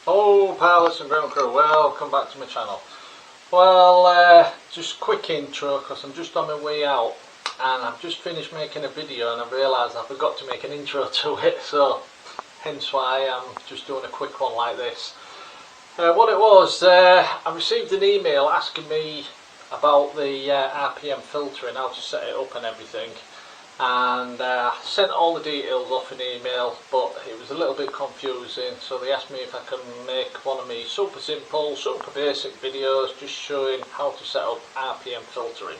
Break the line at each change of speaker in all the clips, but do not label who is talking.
Hello pilots and ground crew, welcome back to my channel. Well, just quick intro because I'm just on my way out and I've just finished making a video and I've realised I forgot to make an intro to it, so hence why I'm just doing a quick one like this. What it was, I received an email asking me about the RPM filtering, how to set it up and everything, and sent all the details off in email, but it was a little bit confusing, so they asked me if I can make one of me super simple, super basic videos just showing how to set up RPM filtering.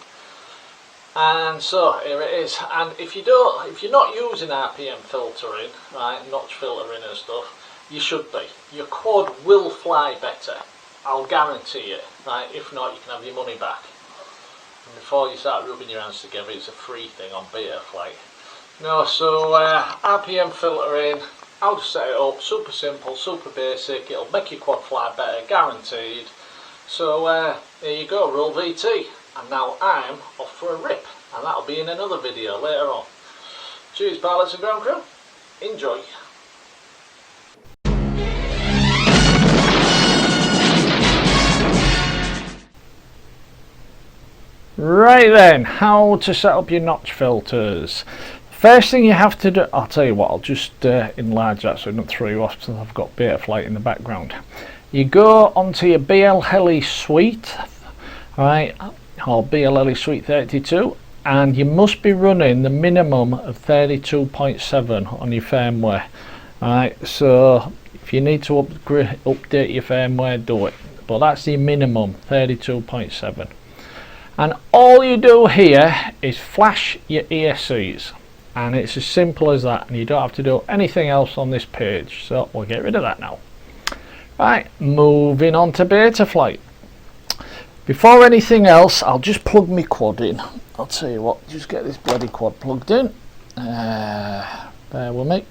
And so here it is. And if you're not using RPM filtering, right, notch filtering and stuff, you should be. Your quad will fly better, I'll guarantee it, right? If not, you can have your money back. And before you start rubbing your hands together, it's a free thing on Betaflight. No, so RPM filtering, how to set it up, super simple, super basic, it'll make your quad fly better, guaranteed. So there you go, roll VT. And now I'm off for a rip, and that'll be in another video later on. Cheers pilots and ground crew, enjoy. Right then, how to set up your notch filters. First thing you have to do, I'll tell you what, I'll just enlarge that so I don't throw you off since I've got Betaflight in the background. You go onto your BLHeli suite, right, or BLHeli suite 32, and you must be running the minimum of 32.7 on your firmware. Right, so if you need to update your firmware, do it, but that's the minimum, 32.7. And all you do here is flash your ESCs, and it's as simple as that, and you don't have to do anything else on this page, so we'll get rid of that now. Right, moving on to Betaflight. Before anything else, I'll just plug my quad in. I'll tell you what, just get this bloody quad plugged in. Bear with me.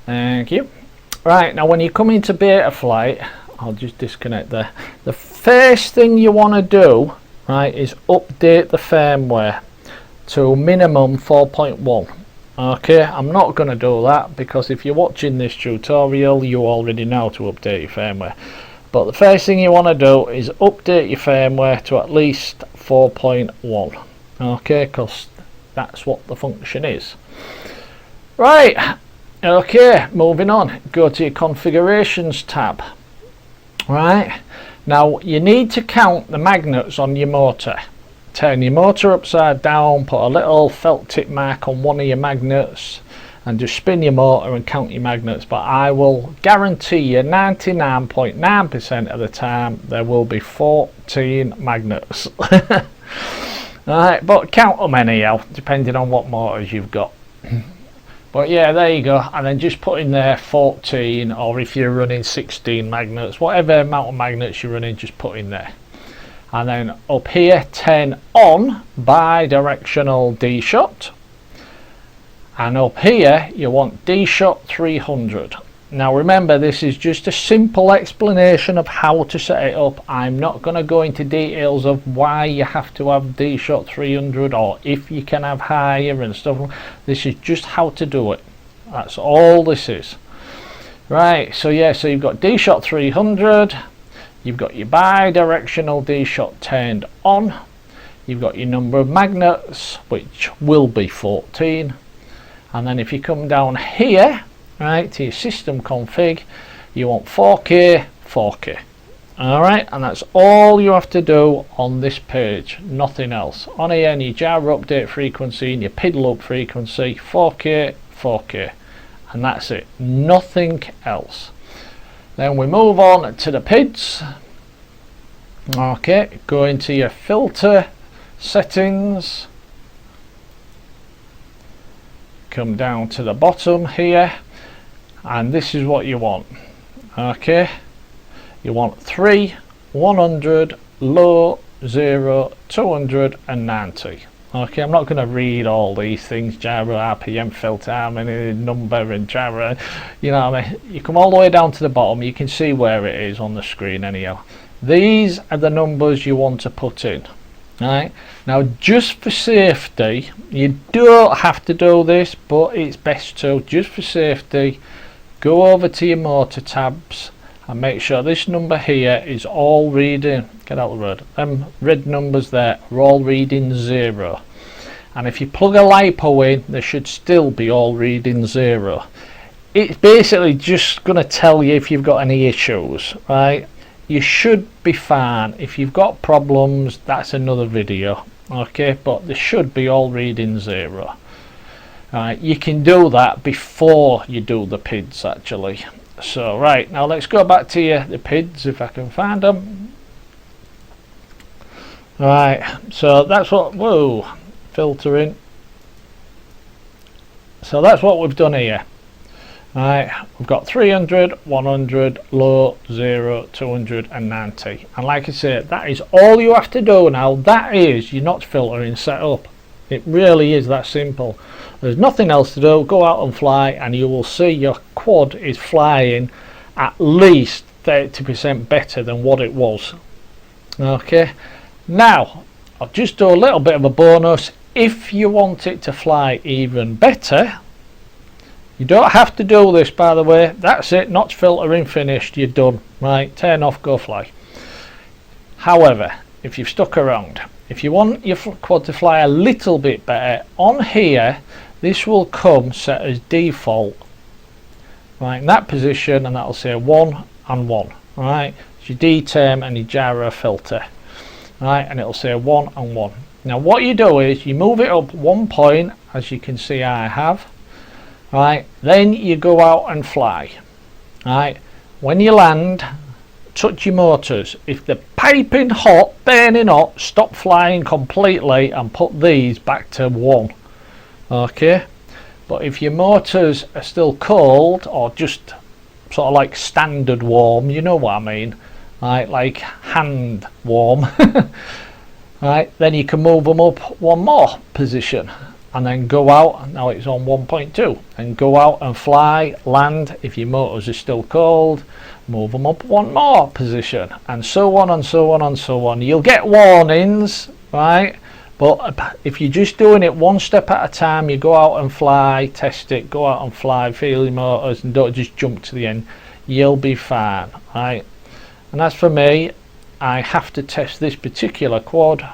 Thank you. Right, now when you come into Betaflight, I'll just disconnect there. The first thing you want to do, right, is update the firmware to minimum 4.1. Okay, I'm not going to do that because if you're watching this tutorial, you already know to update your firmware. But the first thing you want to do is update your firmware to at least 4.1. Okay, because that's what the function is. Right. Okay, moving on, go to your configurations tab. Right, now you need to count the magnets on your motor. Turn your motor upside down, put a little felt tip mark on one of your magnets and just spin your motor and count your magnets, but I will guarantee you 99.9% of the time there will be 14 magnets. Alright, but count them anyhow, depending on what motors you've got. But yeah, there you go, and then just put in there 14, or if you're running 16 magnets, whatever amount of magnets you're running, just put in there. And then up here, turn on bidirectional DSHOT, and up here you want DSHOT 300. Now remember, this is just a simple explanation of how to set it up. I'm not going to go into details of why you have to have DSHOT 300 or if you can have higher and stuff. This is just how to do it. That's all this is. Right, so yeah, so you've got DSHOT 300, you've got your bidirectional DSHOT turned on, you've got your number of magnets, which will be 14, and then if you come down here, right, to your system config, you want 4K, 4K. Alright, and that's all you have to do on this page, nothing else. On here, and your gyro update frequency and your PID loop frequency, 4K, 4K, and that's it, nothing else. Then we move on to the PIDs. Okay, go into your filter settings, come down to the bottom here, and this is what you want. Okay, you want 3, 100, low, 0, 290. Okay, I'm not going to read all these things, gyro, RPM filter, how many number and gyro, you know what I mean. You come all the way down to the bottom, you can see where it is on the screen anyhow. These are the numbers you want to put in. Right, now just for safety, you don't have to do this, but it's best to, just for safety, go over to your motor tabs and make sure this number here is all reading, get out of the road, red numbers there are all reading 0. And if you plug a LiPo in, they should still be all reading 0. It's basically just going to tell you if you've got any issues, right? You should be fine. If you've got problems, that's another video, okay? But they should be all reading 0. You can do that before you do the PIDs actually. So right, now let's go back to the PIDs if I can find them. Right, so that's what, whoa, filtering. So that's what we've done here. Right, we've got 300, 100, low, 0, 290, and like I said, that is all you have to do now. That is your notch filtering set up. It really is that simple. There's nothing else to do. Go out and fly and you will see your quad is flying at least 30% better than what it was. Okay, now I'll just do a little bit of a bonus. If you want it to fly even better, you don't have to do this, by the way. That's it, notch filtering finished, you're done. Right, turn off, go fly. However, if you've stuck around, if you want your quad to fly a little bit better, on here this will come set as default, right, in that position, and that'll say 1 and 1. Right, it's your D term and your gyro filter, right, and it'll say 1 and 1. Now what you do is you move it up 1 point, as you can see I have. Right, then you go out and fly. Right, when you land, touch your motors. If they're piping hot, burning hot, stop flying completely and put these back to 1. Okay, but if your motors are still cold or just sort of like standard warm, you know what I mean, right, like hand warm, right, then you can move them up 1 more position and then go out. Now it's on 1.2, and go out and fly, land. If your motors are still cold, move them up 1 more position, and so on and so on and so on. You'll get warnings, right, but if you're just doing it 1 step at a time, you go out and fly, test it, go out and fly, feel your motors, and don't just jump to the end, you'll be fine. Right, and as for me, I have to test this particular quad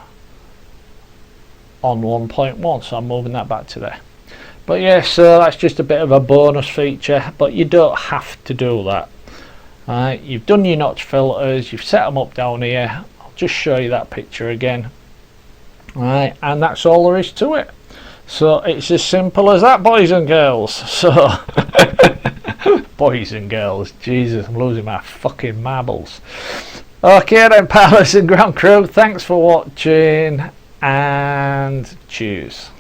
on 1.1, so I'm moving that back to there. But yeah, so that's just a bit of a bonus feature, but you don't have to do that. Right, you've done your notch filters, you've set them up down here. I'll just show you that picture again. Right, and that's all there is to it. So it's as simple as that, boys and girls. So boys and girls, Jesus, I'm losing my fucking marbles. Okay then, pilots and ground crew, thanks for watching and cheers.